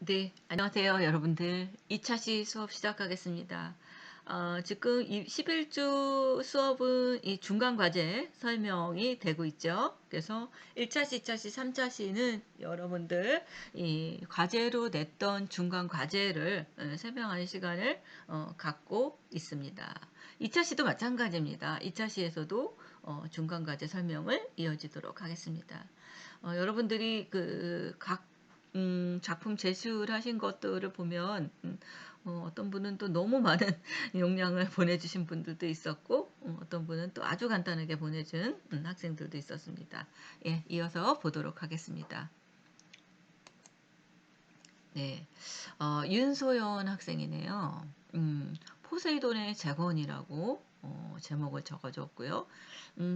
네, 안녕하세요, 여러분들. 2차 시 수업 시작하겠습니다. 지금 이 11주 수업은 이 중간 과제 설명이 되고 있죠. 그래서 1차 시, 2차 시, 3차 시는 여러분들 이 과제로 냈던 중간 과제를 설명하는 시간을 갖고 있습니다. 2차 시도 마찬가지입니다. 2차 시에서도 중간 과제 설명을 이어지도록 하겠습니다. 여러분들이 각 작품 제출을 하신 것들을 보면 어떤 분은 또 너무 많은 용량을 보내주신 분들도 있었고 어떤 분은 또 아주 간단하게 보내준 학생들도 있었습니다. 예, 이어서 보도록 하겠습니다. 네, 윤소연 학생이네요. 포세이돈의 재건이라고 제목을 적어줬고요.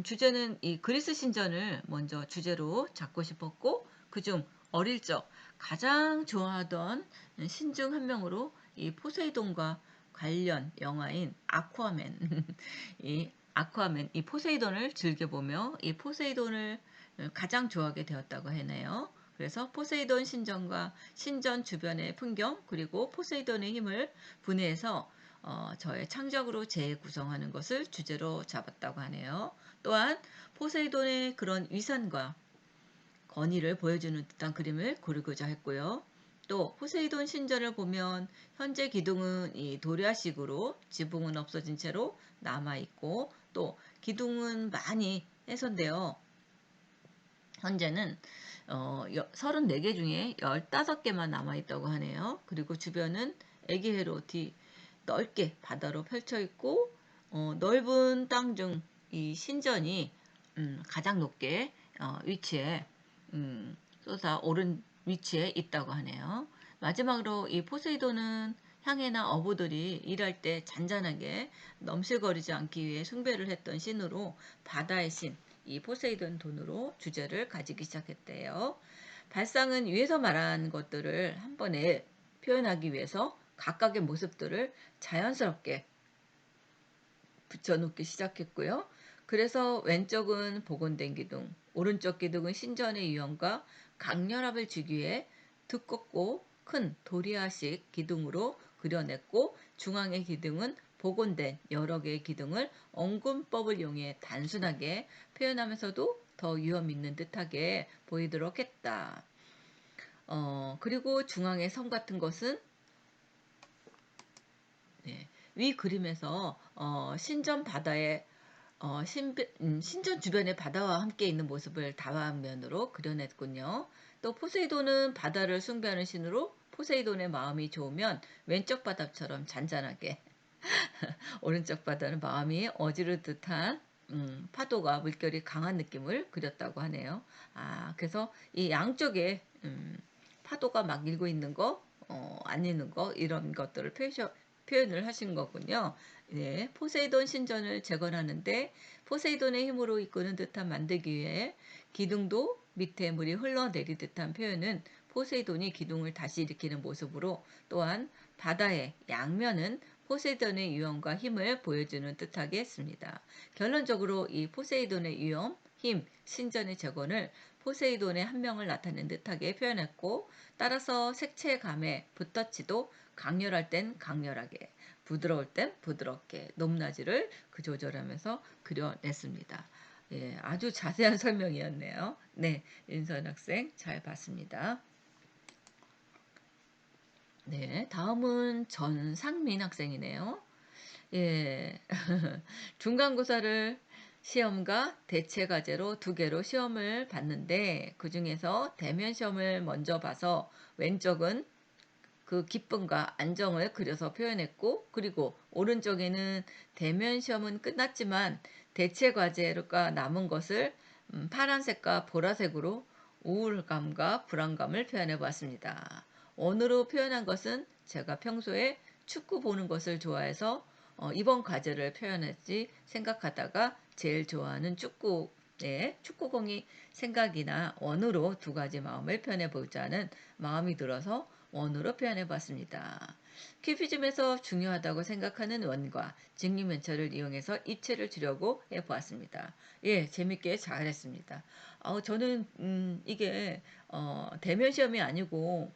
주제는 이 그리스 신전을 먼저 주제로 잡고 싶었고 그중 어릴 적 가장 좋아하던 신중 한 명으로 이 포세이돈과 관련 영화인 아쿠아맨 이 포세이돈을 즐겨보며 이 포세이돈을 가장 좋아하게 되었다고 하네요. 그래서 포세이돈 신전과 신전 주변의 풍경 그리고 포세이돈의 힘을 분해해서 저의 창작으로 재구성하는 것을 주제로 잡았다고 하네요. 또한 포세이돈의 그런 위상과 권위를 보여주는 듯한 그림을 고르고자 했고요. 또 포세이돈 신전을 보면 현재 기둥은 이 도리아식으로 지붕은 없어진 채로 남아있고 또 기둥은 많이 해서인데요. 현재는 34개 중에 15개만 남아있다고 하네요. 그리고 주변은 에게해로 넓게 바다로 펼쳐있고 넓은 땅 중 이 신전이 가장 높게 위치에 솟아오른 위치에 있다고 하네요. 마지막으로 이 포세이돈은 향해나 어부들이 일할 때 잔잔하게 넘실거리지 않기 위해 숭배를 했던 신으로 바다의 신, 이 포세이돈 돈으로 주제를 가지기 시작했대요. 발상은 위에서 말한 것들을 한 번에 표현하기 위해서 각각의 모습들을 자연스럽게 붙여놓기 시작했고요. 그래서 왼쪽은 복원된 기둥, 오른쪽 기둥은 신전의 유형과 강렬함을 주기 위해 두껍고 큰 도리아식 기둥으로 그려냈고 중앙의 기둥은 복원된 여러 개의 기둥을 엉금법을 이용해 단순하게 표현하면서도 더 위험 있는 듯하게 보이도록 했다. 그리고 중앙의 섬 같은 것은 네, 위 그림에서 신전 바다에 신전 주변의 바다와 함께 있는 모습을 다화면으로 그려냈군요. 또 포세이돈은 바다를 숭배하는 신으로 포세이돈의 마음이 좋으면 왼쪽 바다처럼 잔잔하게 오른쪽 바다는 마음이 어지를 듯한 파도가 물결이 강한 느낌을 그렸다고 하네요. 그래서 이 양쪽에 파도가 막 일고 있는 거, 안 있는 거 이런 것들을 표현을 하신 거군요. 네, 포세이돈 신전을 재건하는데 포세이돈의 힘으로 이끄는 듯한 만들기 위해 기둥도 밑에 물이 흘러내리 듯한 표현은 포세이돈이 기둥을 다시 일으키는 모습으로 또한 바다의 양면은 포세이돈의 위엄과 힘을 보여주는 듯하게 했습니다. 결론적으로 이 포세이돈의 위엄, 힘, 신전의 재건을 포세이돈의 한 명을 나타낸 듯하게 표현했고 따라서 색채감의 붓터치도 강렬할 땐 강렬하게 부드러울 땐 부드럽게 높낮이를 조절하면서 그려냈습니다. 예, 아주 자세한 설명이었네요. 네, 윤선 학생 잘 봤습니다. 네, 다음은 전상민 학생이네요. 예, 중간고사를 시험과 대체 과제로 두 개로 시험을 봤는데 그 중에서 대면 시험을 먼저 봐서 왼쪽은 그 기쁨과 안정을 그려서 표현했고 그리고 오른쪽에는 대면 시험은 끝났지만 대체 과제가 남은 것을 파란색과 보라색으로 우울감과 불안감을 표현해 보았습니다. 원으로 표현한 것은 제가 평소에 축구 보는 것을 좋아해서 이번 과제를 표현했지 생각하다가 제일 좋아하는 축구공이 생각이나 원으로 두 가지 마음을 표현해 보자는 마음이 들어서 원으로 표현해 봤습니다. 큐비즘에서 중요하다고 생각하는 원과 직립면체를 이용해서 입체를 주려고 해 보았습니다. 예, 재밌게 잘했습니다. 저는 이게 대면 시험이 아니고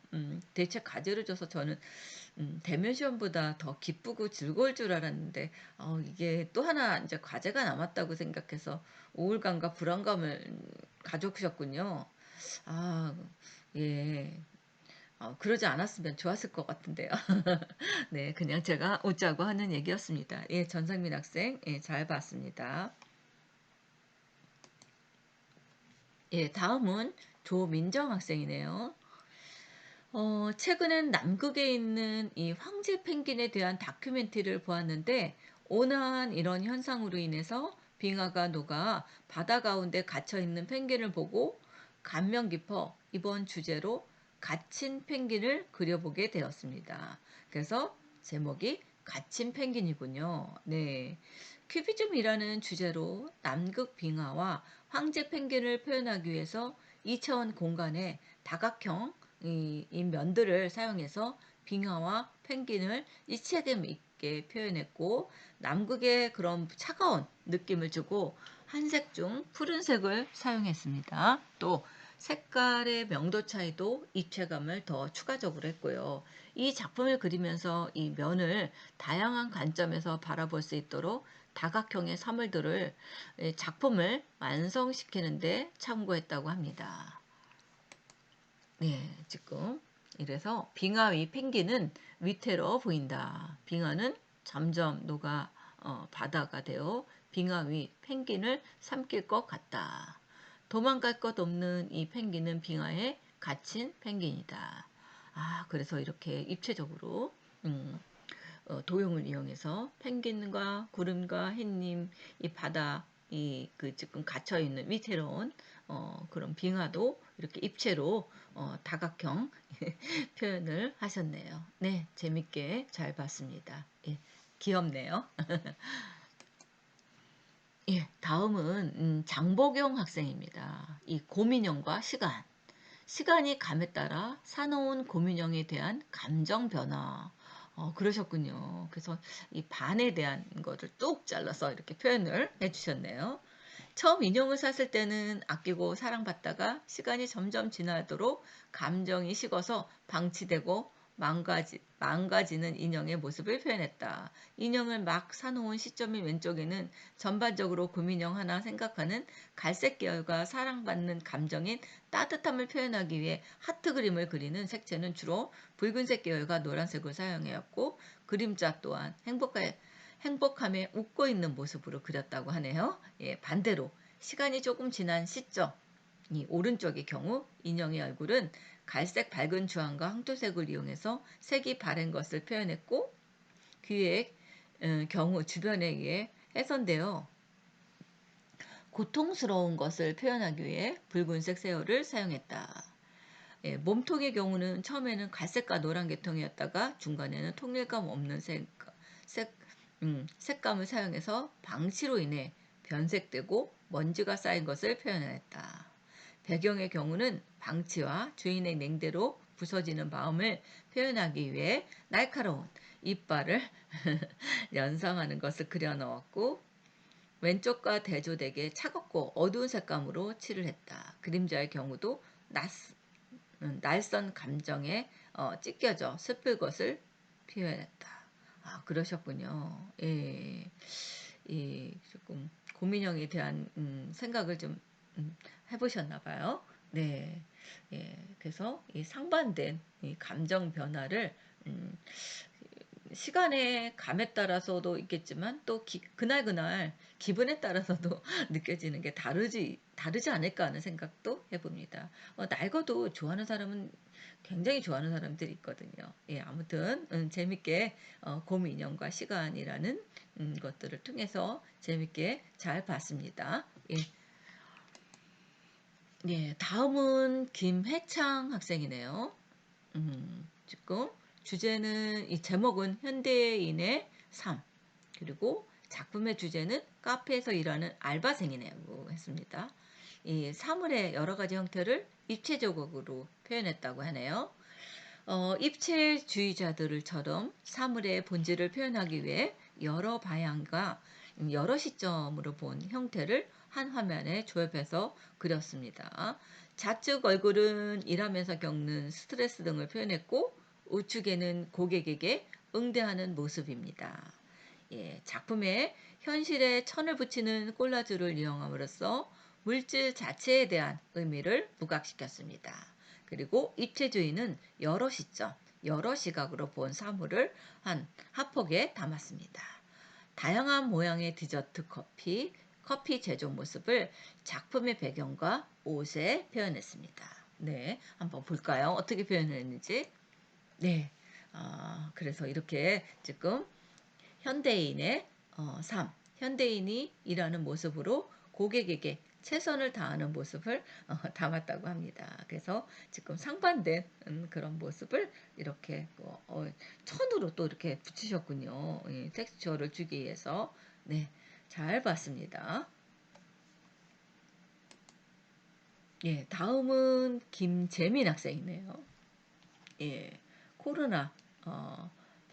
대체 과제를 줘서 저는 대면 시험보다 더 기쁘고 즐거울 줄 알았는데 이게 또 하나 이제 과제가 남았다고 생각해서 우울감과 불안감을 가져오셨군요. 아, 예. 그러지 않았으면 좋았을 것 같은데요. 네, 그냥 제가 웃자고 하는 얘기였습니다. 예, 전상민 학생, 예, 잘 봤습니다. 예, 다음은 조민정 학생이네요. 최근엔 남극에 있는 이 황제 펭귄에 대한 다큐멘터리를 보았는데, 온화한 이런 현상으로 인해서 빙하가 녹아 바다 가운데 갇혀 있는 펭귄을 보고 감명 깊어 이번 주제로 갇힌 펭귄을 그려보게 되었습니다. 그래서 제목이 갇힌 펭귄이군요. 네. 큐비즘이라는 주제로 남극 빙하와 황제 펭귄을 표현하기 위해서 2차원 공간에 다각형 이 면들을 사용해서 빙하와 펭귄을 입체감 있게 표현했고, 남극의 그런 차가운 느낌을 주고 한색 중 푸른색을 사용했습니다. 또 색깔의 명도 차이도 입체감을 더 추가적으로 했고요. 이 작품을 그리면서 이 면을 다양한 관점에서 바라볼 수 있도록 다각형의 사물들을 작품을 완성시키는데 참고했다고 합니다. 네, 지금 이래서 빙하 위 펭귄은 위태로워 보인다. 빙하는 점점 녹아 바다가 되어 빙하 위 펭귄을 삼킬 것 같다. 도망갈 것 없는 이 펭귄은 빙하에 갇힌 펭귄이다. 그래서 이렇게 입체적으로 도형을 이용해서 펭귄과 구름과 햇님, 이 바다, 이 그 지금 갇혀 있는 위태로운 그런 빙하도 이렇게 입체로 다각형 표현을 하셨네요. 네, 재밌게 잘 봤습니다. 예, 귀엽네요. 예, 다음은 장보경 학생입니다. 이 곰인형과 시간. 시간이 감에 따라 사놓은 곰인형에 대한 감정 변화. 그러셨군요. 그래서 이 반에 대한 거를 뚝 잘라서 이렇게 표현을 해주셨네요. 처음 인형을 샀을 때는 아끼고 사랑받다가 시간이 점점 지나도록 감정이 식어서 방치되고 망가지는 인형의 모습을 표현했다. 인형을 막 사놓은 시점인 왼쪽에는 전반적으로 곰인형 하나 생각하는 갈색 계열과 사랑받는 감정인 따뜻함을 표현하기 위해 하트 그림을 그리는 색채는 주로 붉은색 계열과 노란색을 사용하였고, 그림자 또한 행복함에 웃고 있는 모습으로 그렸다고 하네요. 예, 반대로 시간이 조금 지난 시점, 이 오른쪽의 경우 인형의 얼굴은 갈색 밝은 주황과 황토색을 이용해서 색이 바랜 것을 표현했고, 귀의 경우 주변에 의해 해선되어 고통스러운 것을 표현하기 위해 붉은색 세열을 사용했다. 예, 몸통의 경우는 처음에는 갈색과 노란 계통이었다가 중간에는 통일감 없는 색, 색감을 사용해서 방치로 인해 변색되고 먼지가 쌓인 것을 표현했다. 배경의 경우는 방치와 주인의 냉대로 부서지는 마음을 표현하기 위해 날카로운 이빨을 연상하는 것을 그려 넣었고, 왼쪽과 대조되게 차갑고 어두운 색감으로 칠을 했다. 그림자의 경우도 날선 감정에 찢겨져 슬플 것을 표현했다. 그러셨군요. 예, 조금 고민형에 대한 생각을 좀 해보셨나 봐요. 네, 예, 그래서 이 상반된 이 감정 변화를 음, 시간의 감에 따라서도 있겠지만 또 그날 기분에 따라서도 느껴지는 게 다르지 않을까 하는 생각도 해봅니다. 낡어도 좋아하는 사람은 굉장히 좋아하는 사람들이 있거든요. 예, 아무튼 재밌게 곰 인형과 시간이라는 것들을 통해서 재밌게 잘 봤습니다. 예, 예, 다음은 김혜창 학생이네요. 지금 주제는 이 제목은 현대인의 삶, 그리고 작품의 주제는 카페에서 일하는 알바생이라고 했습니다. 이 사물의 여러 가지 형태를 입체적으로 표현했다고 하네요. 입체주의자들처럼 사물의 본질을 표현하기 위해 여러 방향과 여러 시점으로 본 형태를 한 화면에 조합해서 그렸습니다. 좌측 얼굴은 일하면서 겪는 스트레스 등을 표현했고 우측에는 고객에게 응대하는 모습입니다. 예, 작품에 현실에 천을 붙이는 콜라주를 이용함으로써 물질 자체에 대한 의미를 부각시켰습니다. 그리고 입체주의는 여러 시점, 여러 시각으로 본 사물을 한 합폭에 담았습니다. 다양한 모양의 디저트 커피, 커피 제조 모습을 작품의 배경과 옷에 표현했습니다. 네, 한번 볼까요? 어떻게 표현했는지. 네, 그래서 이렇게 지금 현대인의 삶, 현대인이 일하는 모습으로 고객에게 최선을 다하는 모습을 담았다고 합니다. 그래서 지금 상반된 그런 모습을 이렇게 천으로 또 이렇게 붙이셨군요. 텍스처를 주기 위해서. 네, 잘 봤습니다. 예, 다음은 김재민 학생이네요. 예, 코로나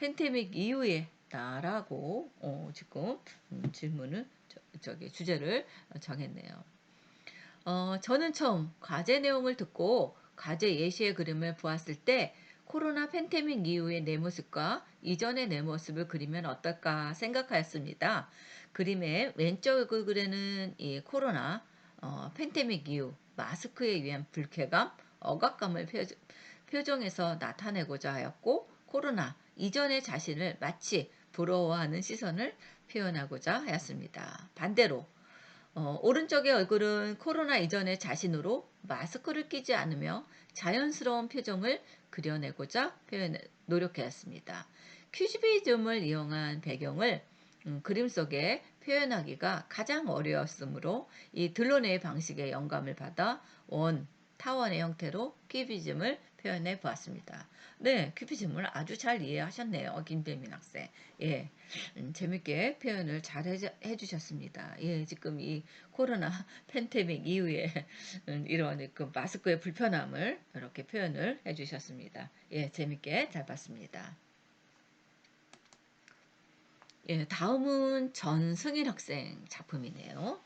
팬데믹 이후에 나라고 지금 질문을 저기 주제를 정했네요. 저는 처음 과제 내용을 듣고 과제 예시의 그림을 보았을 때 코로나 팬데믹 이후의 내 모습과 이전의 내 모습을 그리면 어떨까 생각하였습니다. 그림의 왼쪽 얼굴에는 이 코로나 팬데믹 이후 마스크에 의한 불쾌감, 억압감을 표정에서 나타내고자 하였고 코로나 이전의 자신을 마치 부러워하는 시선을 표현하고자 하였습니다. 반대로 오른쪽의 얼굴은 코로나 이전의 자신으로 마스크를 끼지 않으며 자연스러운 표정을 그려내고자 노력하였습니다. 큐비즘을 이용한 배경을 그림 속에 표현하기가 가장 어려웠으므로 이 드러내의 방식의 영감을 받아 타원의 형태로 큐비즘을 표현해 보았습니다. 네, 큐비즘을 아주 잘 이해하셨네요. 김재민 학생. 예, 재밌게 표현을 잘 해주셨습니다. 예, 지금 이 코로나 팬데믹 이후에 이런 그 마스크의 불편함을 이렇게 표현을 해주셨습니다. 예, 재밌게 잘 봤습니다. 예, 다음은 전승일 학생 작품이네요.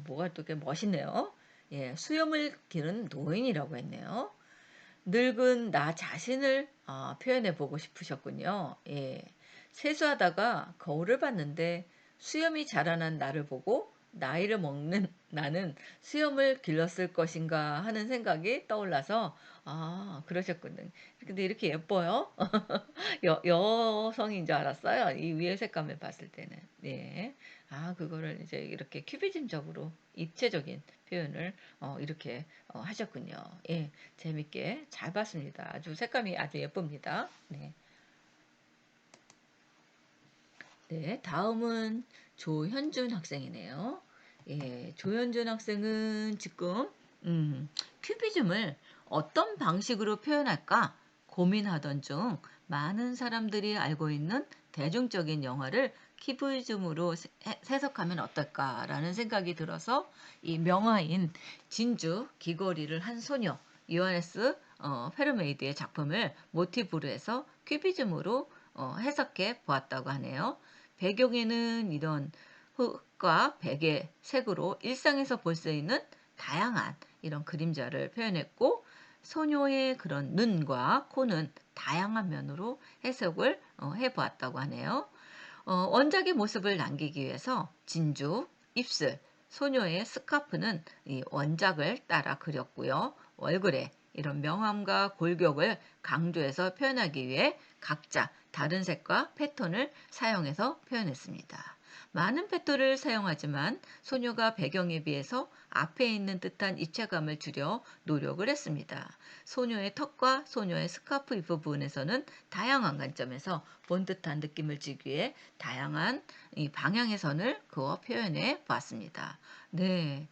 뭐가 또 이렇게 멋있네요. 예, 수염을 기른 노인이라고 했네요. 늙은 나 자신을 표현해 보고 싶으셨군요. 예. 세수하다가 거울을 봤는데 수염이 자라난 나를 보고 나이를 먹는 나는 수염을 길렀을 것인가 하는 생각이 떠올라서 그러셨군요. 근데 이렇게 예뻐요? 여성인 줄 알았어요. 이 위에 색감을 봤을 때는. 네. 그거를 이제 이렇게 큐비즘적으로 입체적인 표현을 이렇게 하셨군요. 예. 재밌게 잘 봤습니다. 아주 색감이 아주 예쁩니다. 네. 네, 다음은 조현준 학생이네요. 예, 조현준 학생은 지금 큐비즘을 어떤 방식으로 표현할까 고민하던 중 많은 사람들이 알고 있는 대중적인 영화를 큐비즘으로 해석하면 어떨까라는 생각이 들어서 이 명화인 진주 귀걸이를 한 소녀 요하네스 페르메이드의 작품을 모티브로 해서 큐비즘으로 해석해 보았다고 하네요. 배경에는 이런 흙과 백의 색으로 일상에서 볼 수 있는 다양한 이런 그림자를 표현했고 소녀의 그런 눈과 코는 다양한 면으로 해석을 해보았다고 하네요. 원작의 모습을 남기기 위해서 진주, 입술, 소녀의 스카프는 이 원작을 따라 그렸고요. 얼굴에 이런 명암과 골격을 강조해서 표현하기 위해 각자 다른 색과 패턴을 사용해서 표현했습니다. 많은 패턴을 사용하지만 소녀가 배경에 비해서 앞에 있는 듯한 입체감을 주려 노력을 했습니다. 소녀의 턱과 소녀의 스카프 부분에서는 다양한 관점에서 본 듯한 느낌을 주기 위해 다양한 이 방향의 선을 그어 표현해 보았습니다. 네,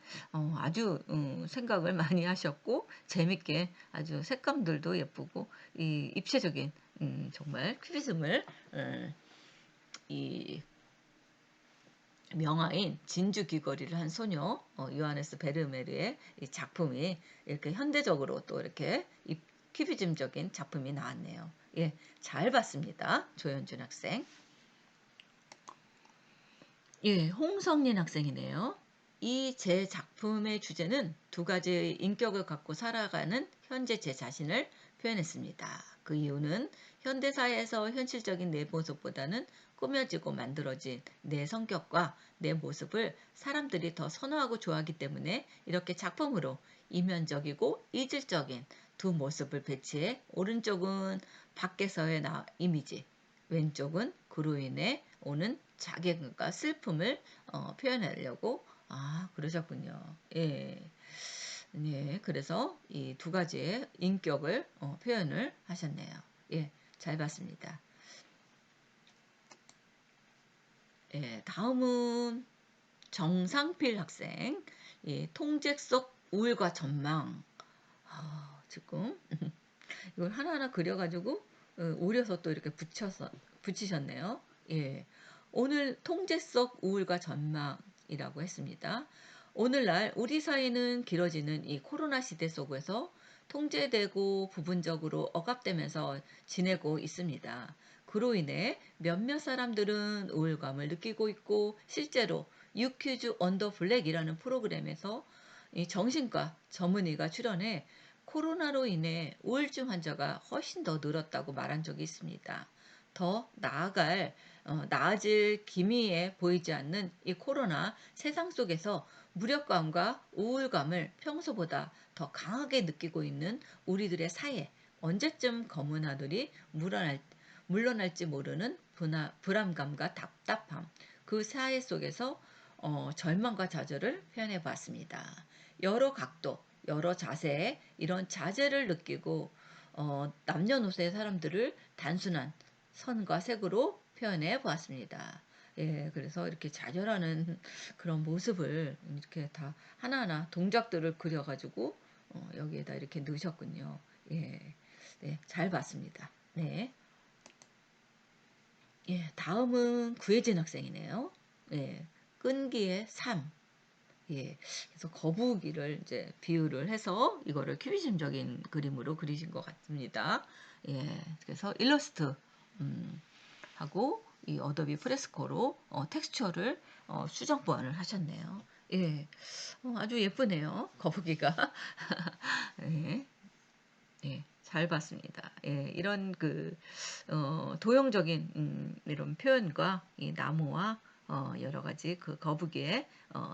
아주 생각을 많이 하셨고 재밌게 아주 색감들도 예쁘고 이 입체적인 정말 큐비즘을 이 명화인 진주 귀걸이를 한 소녀 요하네스 베르메르의 이 작품이 이렇게 현대적으로 또 이렇게 큐비즘적인 작품이 나왔네요. 예, 잘 봤습니다. 조현준 학생. 예, 홍성린 학생이네요. 이 제 작품의 주제는 두 가지의 인격을 갖고 살아가는 현재 제 자신을 표현했습니다. 그 이유는 현대사회에서 현실적인 내 모습보다는 꾸며지고 만들어진 내 성격과 내 모습을 사람들이 더 선호하고 좋아하기 때문에 이렇게 작품으로 이면적이고 이질적인 두 모습을 배치해 오른쪽은 밖에서의 나 이미지, 왼쪽은 그로 인해 오는 자괴감과 슬픔을 표현하려고 그러셨군요. 예. 네, 그래서 이 두 가지의 인격을 표현을 하셨네요. 예, 잘 봤습니다. 예, 다음은 정상필 학생. 예, 통제 속 우울과 전망. 지금 이걸 하나하나 그려가지고 오려서 또 이렇게 붙이셨네요. 예, 오늘 통제 속 우울과 전망이라고 했습니다. 오늘날 우리 사회는 길어지는 이 코로나 시대 속에서 통제되고 부분적으로 억압되면서 지내고 있습니다. 그로 인해 몇몇 사람들은 우울감을 느끼고 있고 실제로 유퀴즈 언더 블랙이라는 프로그램에서 이 정신과 전문의가 출연해 코로나로 인해 우울증 환자가 훨씬 더 늘었다고 말한 적이 있습니다. 더 나아질 기미에 보이지 않는 이 코로나 세상 속에서 무력감과 우울감을 평소보다 더 강하게 느끼고 있는 우리들의 사회, 언제쯤 검은 하늘이 물러날지 모르는 불안감과 답답함, 그 사회 속에서 절망과 좌절을 표현해 보았습니다. 여러 각도, 여러 자세에 이런 자제를 느끼고 남녀노소의 사람들을 단순한 선과 색으로 표현해 보았습니다. 예, 그래서 이렇게 좌절하는 그런 모습을 이렇게 다 하나하나 동작들을 그려가지고 여기에다 이렇게 넣으셨군요. 예, 네, 잘 봤습니다. 네, 예, 다음은 구혜진 학생이네요. 예, 끈기의 삶. 예, 그래서 거북이를 이제 비유를 해서 이거를 큐비즘적인 그림으로 그리신 것 같습니다. 예, 그래서 일러스트 하고 이 어도비 프레스코로 텍스처를 수정 보완을 하셨네요. 예, 아주 예쁘네요. 거북이가. 예, 예, 잘 봤습니다. 예, 이런 도형적인 이런 표현과 이 나무와 여러 가지 그 거북이의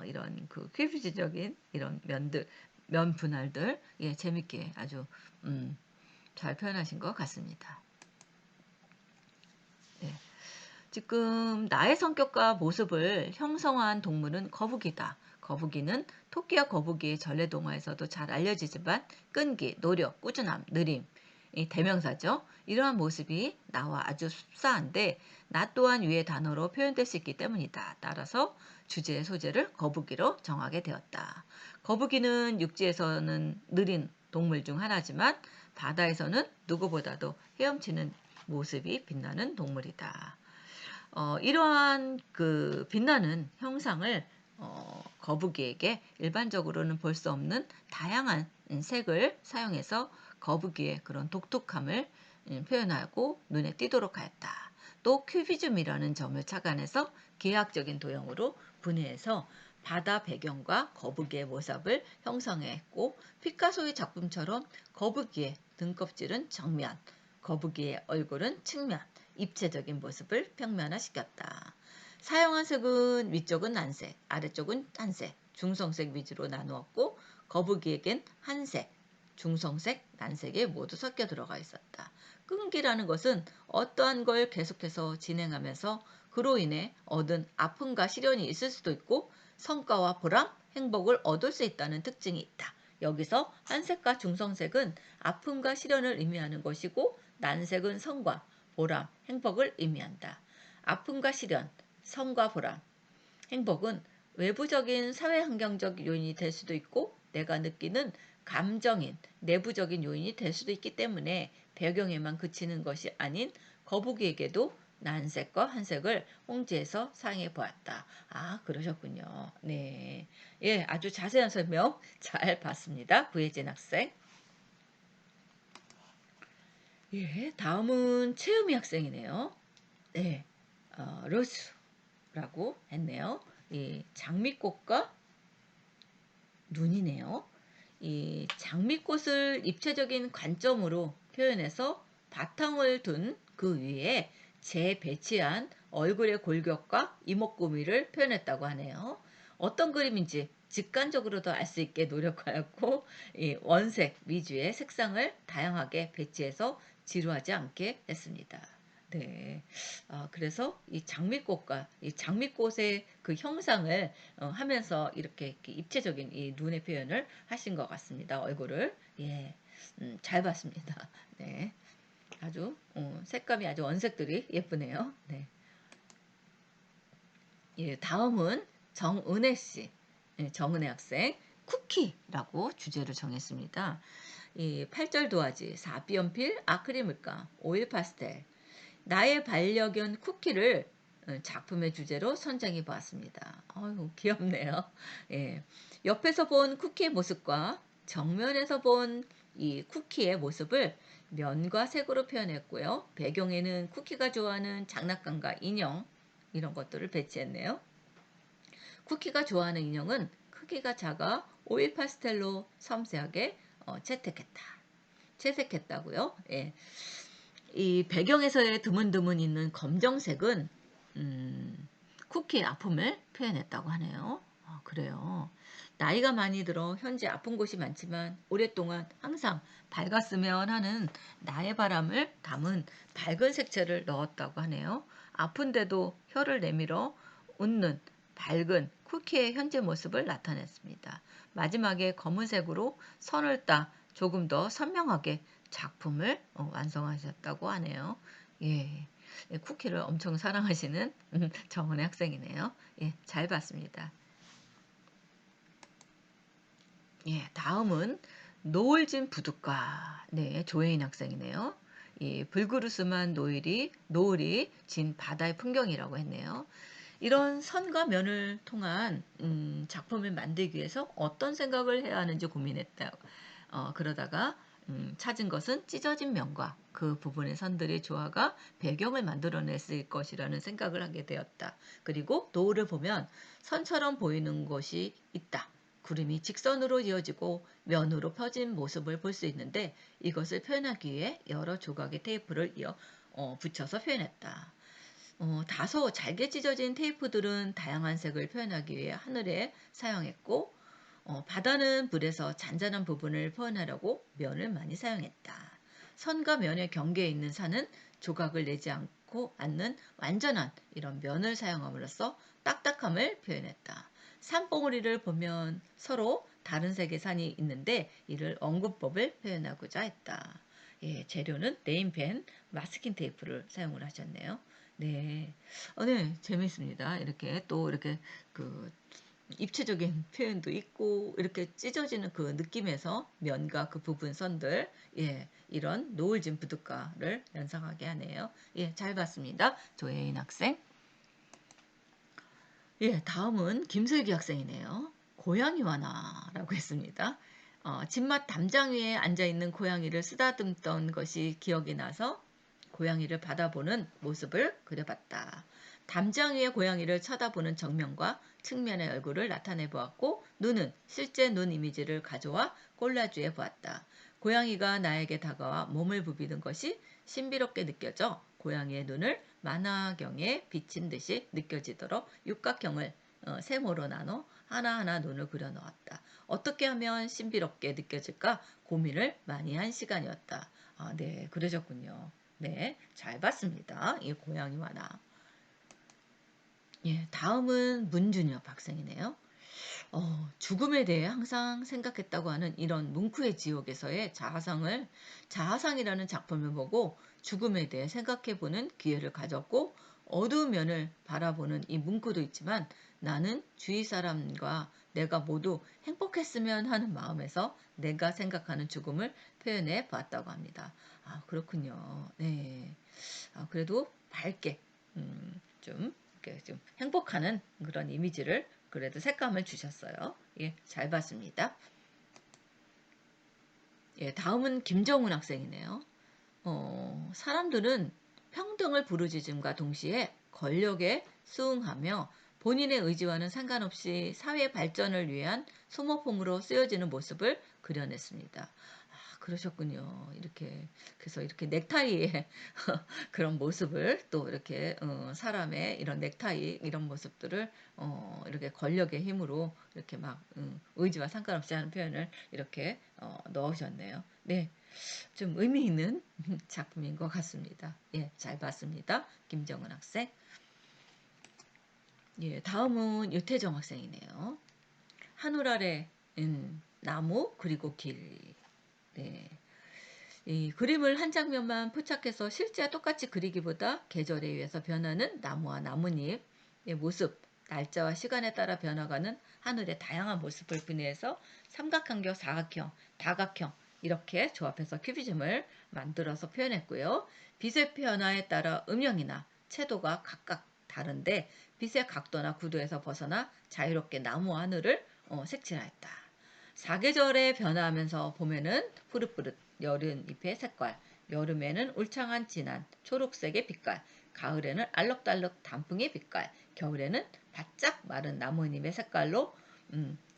이런 그 퀴즈적인 이런 면 분할들, 예, 재밌게 아주 잘 표현하신 것 같습니다. 네. 지금 나의 성격과 모습을 형성한 동물은 거북이다. 거북이는 토끼와 거북이의 전래동화에서도 잘 알려지지만 끈기, 노력, 꾸준함, 느림, 이 대명사죠. 이러한 모습이 나와 아주 흡사한데 나 또한 위의 단어로 표현될 수 있기 때문이다. 따라서 주제의 소재를 거북이로 정하게 되었다. 거북이는 육지에서는 느린 동물 중 하나지만 바다에서는 누구보다도 헤엄치는 모습이 빛나는 동물이다. 이러한 그 빛나는 형상을 거북이에게 일반적으로는 볼 수 없는 다양한 색을 사용해서 거북이의 그런 독특함을 표현하고 눈에 띄도록 하였다. 또 큐비즘이라는 점을 착안해서 기하학적인 도형으로 분해해서 바다 배경과 거북이의 모습을 형성했고 피카소의 작품처럼 거북이의 등껍질은 정면, 거북이의 얼굴은 측면, 입체적인 모습을 평면화시켰다. 사용한 색은 위쪽은 난색, 아래쪽은 한색, 중성색 위주로 나누었고 거북이에겐 한색, 중성색, 난색이 모두 섞여 들어가 있었다. 끈기라는 것은 어떠한 걸 계속해서 진행하면서 그로 인해 얻은 아픔과 시련이 있을 수도 있고 성과와 보람, 행복을 얻을 수 있다는 특징이 있다. 여기서 한색과 중성색은 아픔과 시련을 의미하는 것이고 난색은 성과, 보람, 행복을 의미한다. 아픔과 시련, 성과 보람, 행복은 외부적인 사회 환경적 요인이 될 수도 있고 내가 느끼는 감정인 내부적인 요인이 될 수도 있기 때문에 배경에만 그치는 것이 아닌 거북이에게도 난색과 한색을 홍지에서 사용해 보았다. 그러셨군요. 네. 예, 아주 자세한 설명 잘 봤습니다. 구혜진 학생. 예, 다음은 채음이 학생이네요. 네, 로스라고 했네요. 이 장미꽃과 눈이네요. 이 장미꽃을 입체적인 관점으로 표현해서 바탕을 둔 그 위에 재배치한 얼굴의 골격과 이목구비를 표현했다고 하네요. 어떤 그림인지 직관적으로도 알 수 있게 노력하였고 이 원색 위주의 색상을 다양하게 배치해서 지루하지 않게 했습니다. 네. 그래서 이 장미꽃과 이 장미꽃의 그 형상을 하면서 이렇게 입체적인 이 눈의 표현을 하신 것 같습니다. 얼굴을. 예. 잘 봤습니다. 네. 아주 색감이 아주 원색들이 예쁘네요. 네. 예, 다음은 정은혜 씨. 예, 정은혜 학생. 쿠키라고 주제를 정했습니다. 이 8절 도화지, 4B 연필, 아크릴 물감, 오일 파스텔, 나의 반려견 쿠키를 작품의 주제로 선정해 보았습니다. 아유, 귀엽네요. 예. 옆에서 본 쿠키의 모습과 정면에서 본 이 쿠키의 모습을 면과 색으로 표현했고요. 배경에는 쿠키가 좋아하는 장난감과 인형 이런 것들을 배치했네요. 쿠키가 좋아하는 인형은 크기가 작아 오일 파스텔로 섬세하게 채색했다고요. 예. 이 배경에서의 드문드문 있는 검정색은 쿠키의 아픔을 표현했다고 하네요. 그래요. 나이가 많이 들어 현재 아픈 곳이 많지만 오랫동안 항상 밝았으면 하는 나의 바람을 담은 밝은 색채를 넣었다고 하네요. 아픈데도 혀를 내밀어 웃는 밝은 쿠키의 현재 모습을 나타냈습니다. 마지막에 검은색으로 선을 따 조금 더 선명하게 작품을 완성하셨다고 하네요. 예. 예, 쿠키를 엄청 사랑하시는 정은혜 학생이네요. 예, 잘 봤습니다. 예, 다음은 노을진 부둣가. 네, 조혜인 학생이네요. 이 불그르스만 노을이 진 바다의 풍경이라고 했네요. 이런 선과 면을 통한 작품을 만들기 위해서 어떤 생각을 해야 하는지 고민했다. 그러다가 찾은 것은 찢어진 면과 그 부분의 선들의 조화가 배경을 만들어냈을 것이라는 생각을 하게 되었다. 그리고 노을을 보면 선처럼 보이는 것이 있다. 구름이 직선으로 이어지고 면으로 펴진 모습을 볼 수 있는데 이것을 표현하기 위해 여러 조각의 테이프를 붙여서 표현했다. 다소 잘게 찢어진 테이프들은 다양한 색을 표현하기 위해 하늘에 사용했고 바다는 물에서 잔잔한 부분을 표현하려고 면을 많이 사용했다. 선과 면의 경계에 있는 산은 조각을 내지 않는 완전한 이런 면을 사용함으로써 딱딱함을 표현했다. 산봉우리를 보면 서로 다른 색의 산이 있는데 이를 엉금법을 표현하고자 했다. 예, 재료는 네임펜, 마스킹 테이프를 사용을 하셨네요. 네. 네, 재밌습니다. 이렇게 또 이렇게 그 입체적인 표현도 있고 이렇게 찢어지는 그 느낌에서 면과 그 부분 선들 이런 노을진 부둣가를 연상하게 하네요. 예, 잘 봤습니다. 조혜인 학생. 예, 다음은 김슬기 학생이네요. 고양이 완화라고 했습니다. 집맛 담장 위에 앉아있는 고양이를 쓰다듬던 것이 기억이 나서 고양이를 바라보는 모습을 그려봤다. 담장 위의 고양이를 쳐다보는 정면과 측면의 얼굴을 나타내 보았고 눈은 실제 눈 이미지를 가져와 콜라주해 보았다. 고양이가 나에게 다가와 몸을 부비는 것이 신비롭게 느껴져 고양이의 눈을 만화경에 비친 듯이 느껴지도록 육각형을 세모로 나눠 하나하나 눈을 그려 넣었다. 어떻게 하면 신비롭게 느껴질까 고민을 많이 한 시간이었다. 네, 그러셨군요. 네, 잘 봤습니다. 이 고양이 만화. 예, 다음은 문준엽 학생이네요. 죽음에 대해 항상 생각했다고 하는 이런 뭉크의 지옥에서의 자화상이라는 작품을 보고 죽음에 대해 생각해보는 기회를 가졌고 어두운 면을 바라보는 이 뭉크도 있지만 나는 주위 사람과 내가 모두 행복했으면 하는 마음에서 내가 생각하는 죽음을 표현해 보았다고 합니다. 그렇군요. 네. 그래도 밝게, 이렇게 좀 행복하는 그런 이미지를 그래도 색감을 주셨어요. 예, 잘 봤습니다. 예, 다음은 김정훈 학생이네요. 사람들은 평등을 부르짖음과 동시에 권력에 수응하며 본인의 의지와는 상관없이 사회 발전을 위한 소모품으로 쓰여지는 모습을 그려냈습니다. 아, 그러셨군요. 이렇게 그래서 이렇게 넥타이의 그런 모습을 또 이렇게 사람의 이런 넥타이 이런 모습들을 이렇게 권력의 힘으로 이렇게 막 의지와 상관없이 하는 표현을 이렇게 넣으셨네요. 네. 좀 의미 있는 작품인 것 같습니다. 예, 잘 봤습니다. 김정은 학생. 예, 다음은 유태정 학생이네요. 하늘 아래 나무 그리고 길. 네. 이 그림을 한 장면만 포착해서 실제와 똑같이 그리기보다 계절에 의해서 변하는 나무와 나뭇잎의 모습, 날짜와 시간에 따라 변화가는 하늘의 다양한 모습을 분해해서 삼각형과 사각형, 다각형 이렇게 조합해서 큐비즘을 만들어서 표현했고요. 빛의 변화에 따라 음영이나 채도가 각각 다른데 빛의 각도나 구도에서 벗어나 자유롭게 나무와 하늘을 색칠하였다. 사계절에 변화하면서 봄에는 푸릇푸릇 여름 잎의 색깔, 여름에는 울창한 진한 초록색의 빛깔, 가을에는 알록달록 단풍의 빛깔, 겨울에는 바짝 마른 나뭇잎의 색깔로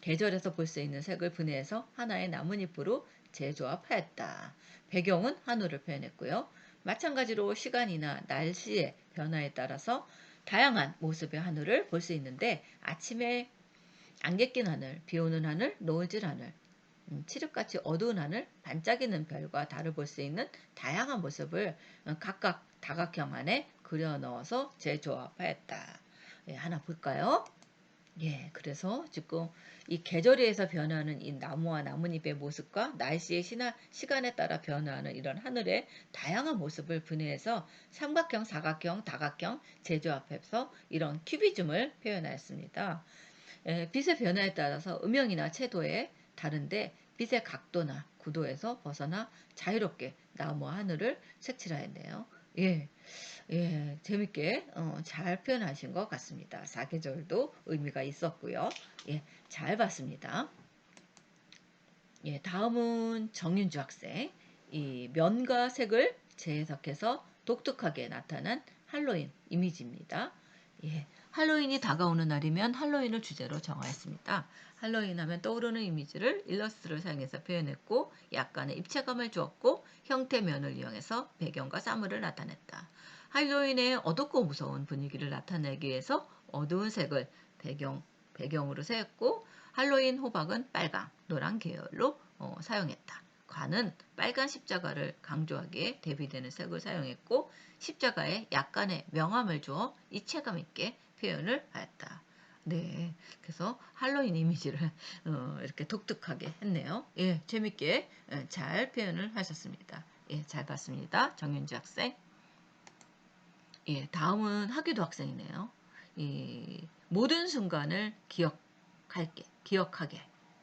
계절에서 볼 수 있는 색을 분해해서 하나의 나뭇잎으로 재조합하였다. 배경은 하늘을 표현했고요. 마찬가지로 시간이나 날씨의 변화에 따라서 다양한 모습의 하늘을 볼 수 있는데 아침에 안개 낀 하늘, 비 오는 하늘, 노을질 하늘, 칠흑같이 어두운 하늘, 반짝이는 별과 달을 볼 수 있는 다양한 모습을 각각 다각형 안에 그려 넣어서 재조합하였다. 예, 하나 볼까요? 예, 그래서 지금 이 계절에 의해서 변하는 이 나무와 나뭇잎의 모습과 날씨의 시간에 따라 변화하는 이런 하늘의 다양한 모습을 분해해서 삼각형, 사각형, 다각형 재조합해서 이런 큐비즘을 표현하였습니다. 빛의 변화에 따라서 음영이나 채도에 다른데 빛의 각도나 구도에서 벗어나 자유롭게 나무와 하늘을 색칠하였네요. 예, 예, 재밌게 잘 표현하신 것 같습니다. 사계절도 의미가 있었고요. 예, 잘 봤습니다. 예, 다음은 정윤주 학생. 이 면과 색을 재해석해서 독특하게 나타난 할로윈 이미지입니다. 예, 할로윈이 다가오는 날이면 할로윈을 주제로 정하였습니다. 할로윈 하면 떠오르는 이미지를 일러스트를 사용해서 표현했고 약간의 입체감을 주었고 형태면을 이용해서 배경과 사물을 나타냈다. 할로윈의 어둡고 무서운 분위기를 나타내기 위해서 어두운 색을 배경으로 세웠고 할로윈 호박은 빨강, 노란 계열로 사용했다. 관은 빨간 십자가를 강조하기에 대비되는 색을 사용했고 십자가에 약간의 명암을 주어 입체감 있게 표현을 하였다. 네, 그래서 할로윈 이미지를 이렇게 독특하게 했네요. 예, 재밌게 잘 표현을 하셨습니다. 예, 잘 봤습니다. 정윤주 학생. 예, 다음은 하기도 학생이네요. 이 모든 순간을 기억하게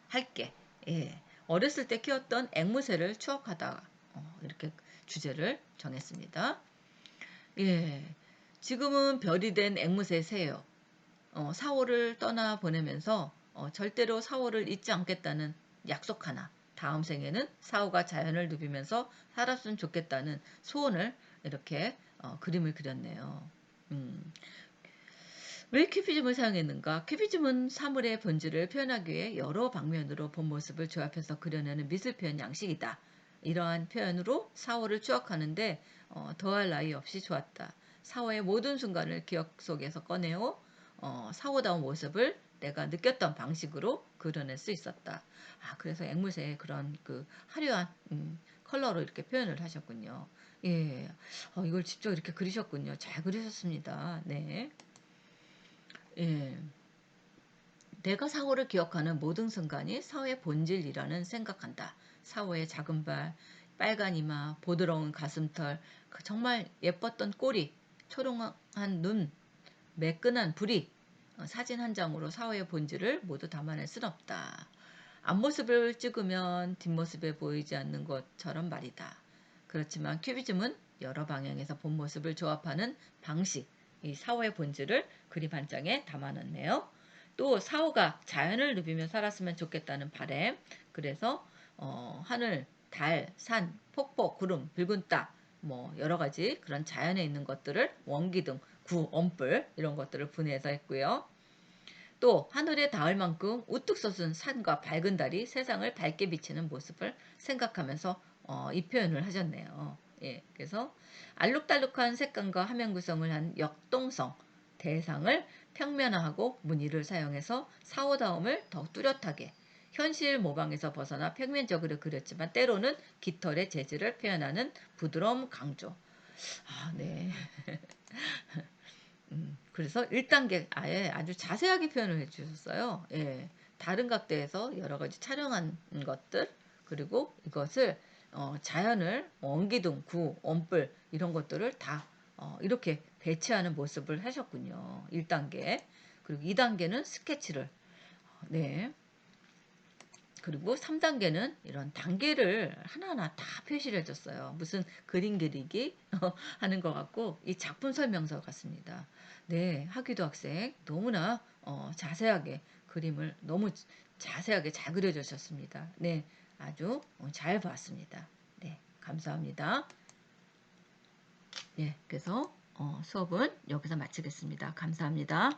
할게. 예, 어렸을 때 키웠던 앵무새를 추억하다 이렇게 주제를 정했습니다. 예, 지금은 별이 된 앵무새 새요. 사오를 떠나 보내면서 절대로 사오를 잊지 않겠다는 약속 하나. 다음 생에는 사오가 자연을 누비면서 살았으면 좋겠다는 소원을 이렇게 그림을 그렸네요. 음, 왜 큐비즘을 사용했는가? 큐비즘은 사물의 본질을 표현하기 위해 여러 방면으로 본 모습을 조합해서 그려내는 미술 표현 양식이다. 이러한 표현으로 사오를 추억하는데 더할 나위 없이 좋았다. 사오의 모든 순간을 기억 속에서 꺼내어 사오다운 모습을 내가 느꼈던 방식으로 그려낼 수 있었다. 아, 그래서 앵무새의 그런 그 화려한 컬러로 이렇게 표현을 하셨군요. 예, 이걸 직접 이렇게 그리셨군요. 잘 그리셨습니다. 네. 예. 내가 사고를 기억하는 모든 순간이 사회의 본질이라는 생각한다. 사고의 작은 발, 빨간 이마, 보드러운 가슴털, 정말 예뻤던 꼬리, 초롱한 눈, 매끈한 부리, 사진 한 장으로 사회의 본질을 모두 담아낼 순 없다. 앞모습을 찍으면 뒷모습에 보이지 않는 것처럼 말이다. 그렇지만 큐비즘은 여러 방향에서 본 모습을 조합하는 방식, 이 사오의 본질을 그림 한 장에 담아놨네요. 또 사오가 자연을 누비며 살았으면 좋겠다는 바램. 그래서 하늘, 달, 산, 폭포, 구름, 붉은 땅 뭐 여러 가지 그런 자연에 있는 것들을 원기둥, 구, 엄불 이런 것들을 분해해서 했고요. 또 하늘에 닿을 만큼 우뚝 솟은 산과 밝은 달이 세상을 밝게 비치는 모습을 생각하면서 이 표현을 하셨네요. 예, 그래서 알록달록한 색감과 화면 구성을 한 역동성 대상을 평면화하고 무늬를 사용해서 사오다움을 더 뚜렷하게 현실 모방에서 벗어나 평면적으로 그렸지만 때로는 깃털의 재질을 표현하는 부드러움 강조. 아, 네. 그래서 1단계 아예 아주 자세하게 표현을 해주셨어요. 예. 다른 각도에서 여러 가지 촬영한 것들, 그리고 이것을 자연을 원기둥, 구, 원뿔 이런 것들을 다 이렇게 배치하는 모습을 하셨군요. 1단계. 그리고 2단계는 스케치를 네. 그리고 3단계는 이런 단계를 하나하나 다 표시를 해줬어요. 무슨 그림 그리기 하는 것 같고 이 작품 설명서 같습니다. 네, 하기도 학생 너무나 자세하게 그림을 너무 자세하게 잘 그려주셨습니다. 네, 아주 잘 봤습니다. 네, 감사합니다. 네, 그래서 수업은 여기서 마치겠습니다. 감사합니다.